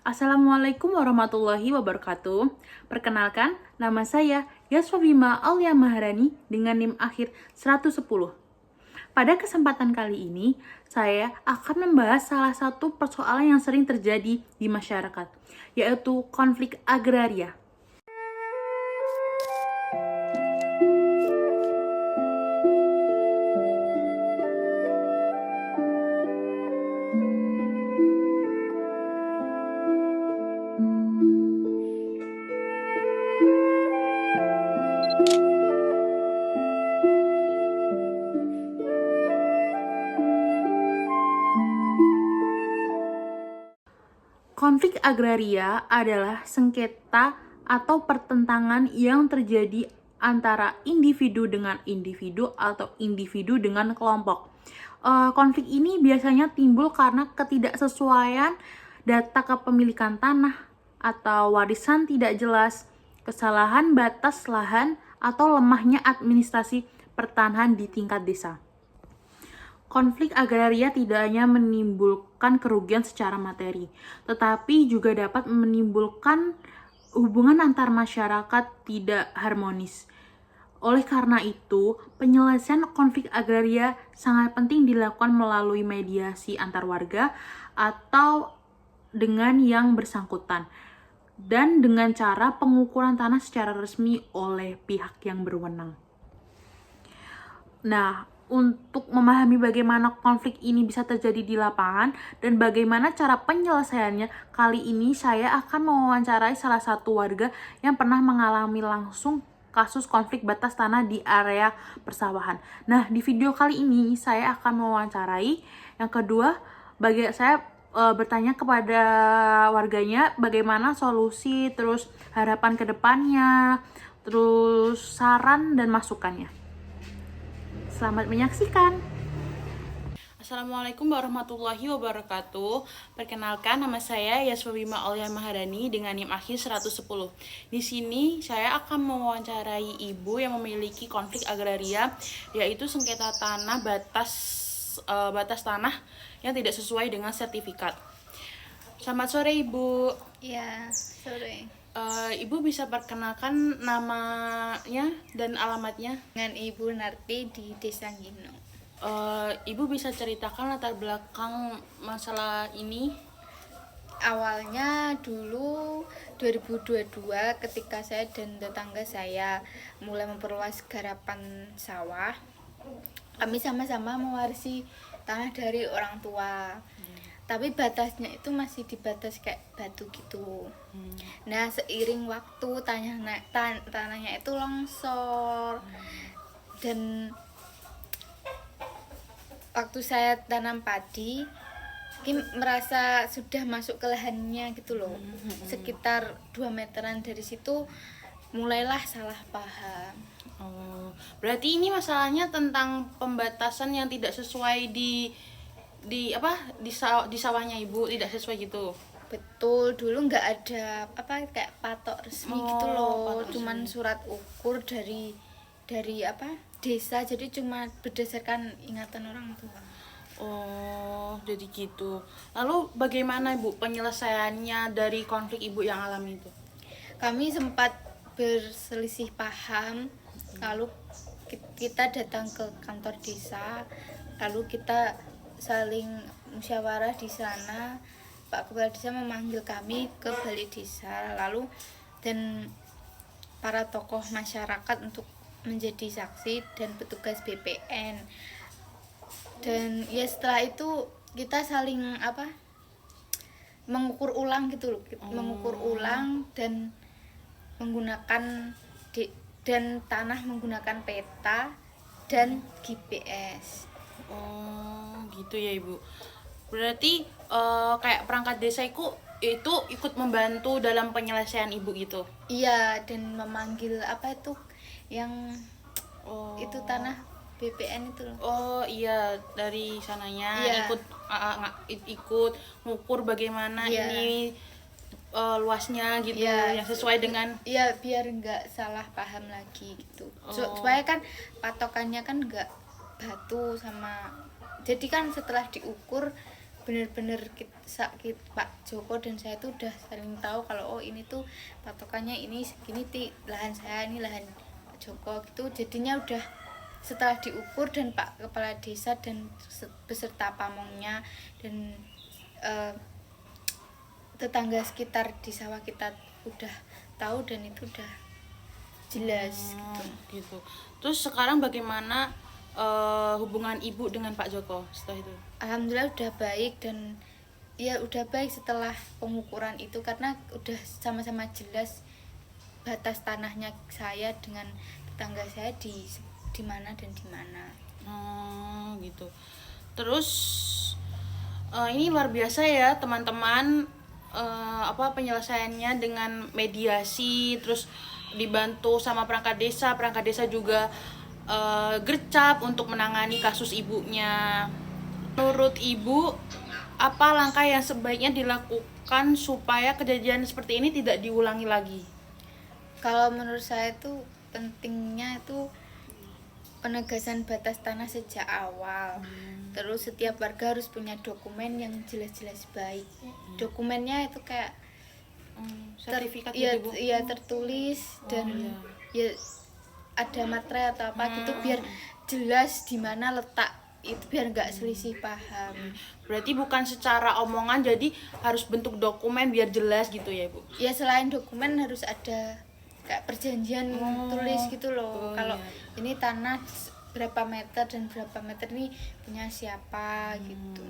Assalamualaikum warahmatullahi wabarakatuh. Perkenalkan, nama saya Yaswa Bima Aulia Maharani dengan NIM akhir 110. Pada kesempatan kali ini, saya akan membahas salah satu persoalan yang sering terjadi di masyarakat, yaitu konflik agraria. Konflik agraria adalah sengketa atau pertentangan yang terjadi antara individu dengan individu atau individu dengan kelompok. Konflik ini biasanya timbul karena ketidaksesuaian data kepemilikan tanah atau warisan tidak jelas, kesalahan batas lahan, atau lemahnya administrasi pertanahan di tingkat desa. Konflik agraria tidak hanya menimbulkan kerugian secara materi, tetapi juga dapat menimbulkan hubungan antar masyarakat tidak harmonis. Oleh karena itu, penyelesaian konflik agraria sangat penting dilakukan melalui mediasi antar warga atau dengan yang bersangkutan, dan dengan cara pengukuran tanah secara resmi oleh pihak yang berwenang. Nah, untuk memahami bagaimana konflik ini bisa terjadi di lapangan dan bagaimana cara penyelesaiannya, kali ini saya akan mewawancarai salah satu warga yang pernah mengalami langsung kasus konflik batas tanah di area persawahan. Nah, di video kali ini saya akan mewawancarai. Yang kedua, saya bertanya kepada warganya bagaimana solusi, terus harapan ke depannya, terus saran dan masukannya. Selamat menyaksikan. Assalamualaikum warahmatullahi wabarakatuh. Perkenalkan, nama saya Yaswa Bima Aulia Maharani dengan NIM akhir 110. Di sini saya akan mewawancarai ibu yang memiliki konflik agraria, yaitu sengketa tanah batas tanah yang tidak sesuai dengan sertifikat. Selamat sore, Ibu. Ya, sore. Ibu bisa perkenalkan namanya dan alamatnya? Dengan Ibu Narti di Desa Gino. Ibu bisa ceritakan latar belakang masalah ini? Awalnya dulu 2022 ketika saya dan tetangga saya mulai memperluas garapan sawah, kami sama-sama mewarisi tanah dari orang tua. Tapi batasnya itu masih dibatas kayak batu gitu. Nah, seiring waktu tanahnya itu longsor. Dan waktu saya tanam padi, Kim merasa sudah masuk ke lahannya gitu loh. Sekitar 2 meteran dari situ mulailah salah paham. Berarti ini masalahnya tentang pembatasan yang tidak sesuai di sawahnya Ibu, tidak sesuai gitu. Betul, dulu nggak ada kayak patok resmi gitu loh, patok cuman resmi. surat ukur dari desa, jadi cuma berdasarkan ingatan orang tua. Oh, jadi gitu. Lalu bagaimana Ibu penyelesaiannya dari konflik Ibu yang alami itu? Kami sempat berselisih paham, lalu kita datang ke kantor desa, lalu kita saling musyawarah di sana. Pak Kepala Desa memanggil kami ke balai desa, lalu dan para tokoh masyarakat untuk menjadi saksi dan petugas BPN. Dan ya setelah itu kita saling mengukur ulang gitu loh, mengukur ulang dan menggunakan dan tanah menggunakan peta dan GPS. Oh, gitu ya Ibu. Berarti kayak perangkat desa itu ikut membantu dalam penyelesaian Ibu gitu. Iya, dan memanggil yang itu tanah BPN itu loh. Oh iya, dari sananya Iya. ikut ngukur bagaimana Iya. ini luasnya gitu, Iya. yang sesuai dengan. Iya, biar nggak salah paham lagi gitu. Supaya kan patokannya kan nggak batu sama, jadi kan setelah diukur benar-benar Pak Joko dan saya tuh udah saling tahu kalau oh ini tuh patokannya ini segini lahan saya, ini lahan Pak Joko gitu. Jadinya udah setelah diukur dan Pak Kepala Desa dan beserta pamongnya dan tetangga sekitar di sawah kita udah tahu dan itu udah jelas gitu. Terus sekarang bagaimana hubungan ibu dengan Pak Joko setelah itu? Alhamdulillah udah baik, dan ya udah baik setelah pengukuran itu karena udah sama-sama jelas batas tanahnya saya dengan tetangga saya di mana dan di mana. Gitu. Terus ini luar biasa ya teman-teman, penyelesaiannya dengan mediasi, terus dibantu sama perangkat desa juga gercep untuk menangani kasus ibunya. Menurut ibu, apa langkah yang sebaiknya dilakukan supaya kejadian seperti ini tidak diulangi lagi? Kalau menurut saya itu pentingnya itu penegasan batas tanah sejak awal. Terus setiap warga harus punya dokumen yang jelas-jelas baik. Dokumennya itu kayak sertifikat gitu, ya tertulis dan ya ada materai atau apa gitu biar jelas di mana letak itu, biar nggak selisih paham. Berarti bukan secara omongan, jadi harus bentuk dokumen biar jelas gitu ya Bu? Ya selain dokumen harus ada kayak perjanjian tulis gitu loh. Kalau ini tanah berapa meter dan berapa meter ini punya siapa gitu.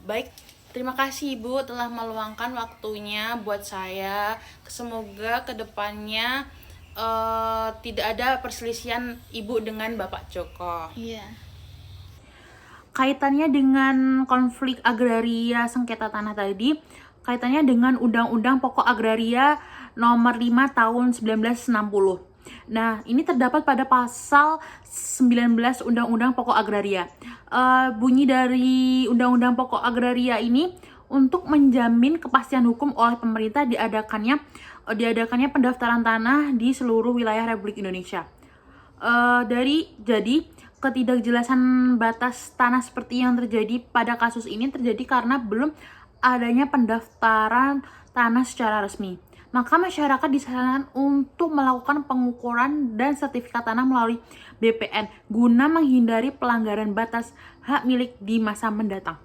Baik, terima kasih Ibu telah meluangkan waktunya buat saya. Semoga kedepannya tidak ada perselisihan Ibu dengan Bapak Joko. Iya. Kaitannya dengan konflik agraria sengketa tanah tadi, kaitannya dengan Undang-Undang Pokok Agraria Nomor 5 Tahun 1960. Nah, ini terdapat pada pasal 19 Undang-Undang Pokok Agraria. Bunyi dari Undang-Undang Pokok Agraria ini untuk menjamin kepastian hukum oleh pemerintah diadakannya pendaftaran tanah di seluruh wilayah Republik Indonesia. Jadi ketidakjelasan batas tanah seperti yang terjadi pada kasus ini terjadi karena belum adanya pendaftaran tanah secara resmi. Maka masyarakat disarankan untuk melakukan pengukuran dan sertifikat tanah melalui BPN guna menghindari pelanggaran batas hak milik di masa mendatang.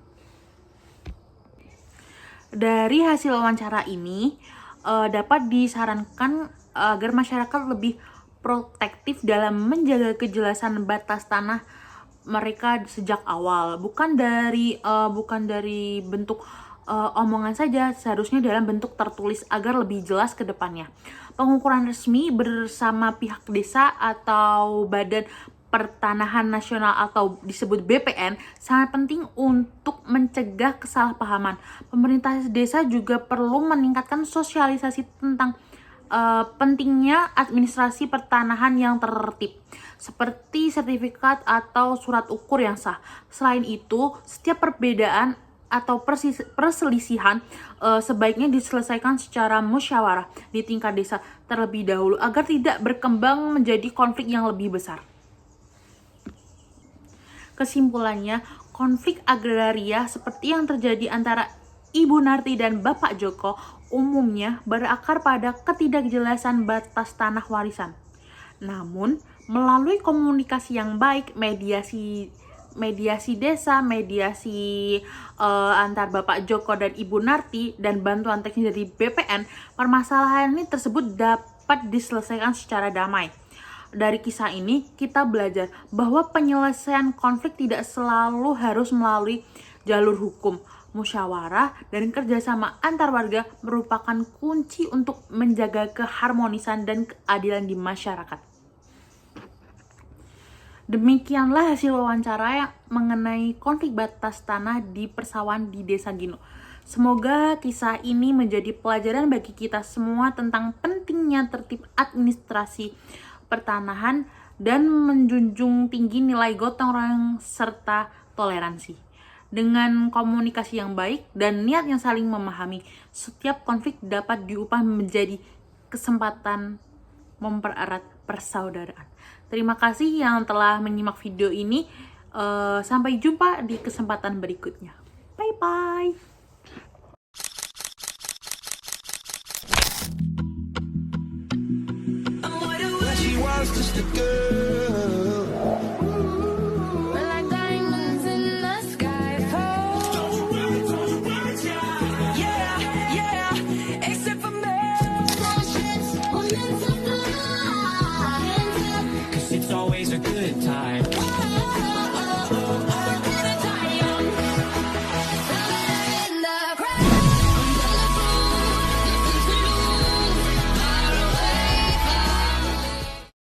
Dari hasil wawancara ini dapat disarankan agar masyarakat lebih protektif dalam menjaga kejelasan batas tanah mereka sejak awal, bukan dari bentuk omongan saja, seharusnya dalam bentuk tertulis agar lebih jelas ke depannya. Pengukuran resmi bersama pihak desa atau Badan Pertanahan Nasional atau disebut BPN sangat penting untuk mencegah kesalahpahaman. Pemerintah desa juga perlu meningkatkan sosialisasi tentang pentingnya administrasi pertanahan yang tertib, seperti sertifikat atau surat ukur yang sah. Selain itu, setiap perbedaan atau perselisihan sebaiknya diselesaikan secara musyawarah di tingkat desa terlebih dahulu agar tidak berkembang menjadi konflik yang lebih besar. Kesimpulannya, konflik agraria seperti yang terjadi antara Ibu Narti dan Bapak Joko umumnya berakar pada ketidakjelasan batas tanah warisan. Namun, melalui komunikasi yang baik, mediasi desa, mediasi antar Bapak Joko dan Ibu Narti, dan bantuan teknis dari BPN, permasalahan ini tersebut dapat diselesaikan secara damai. Dari kisah ini, kita belajar bahwa penyelesaian konflik tidak selalu harus melalui jalur hukum. Musyawarah dan kerjasama antar warga merupakan kunci untuk menjaga keharmonisan dan keadilan di masyarakat. Demikianlah hasil wawancara yang mengenai konflik batas tanah di persawahan di Desa Gino. Semoga kisah ini menjadi pelajaran bagi kita semua tentang pentingnya tertib administrasi pertanahan dan menjunjung tinggi nilai gotong royong serta toleransi. Dengan komunikasi yang baik dan niat yang saling memahami, setiap konflik dapat diubah menjadi kesempatan mempererat persaudaraan. Terima kasih yang telah menyimak video ini. Sampai jumpa di kesempatan berikutnya. Bye-bye. She was just a girl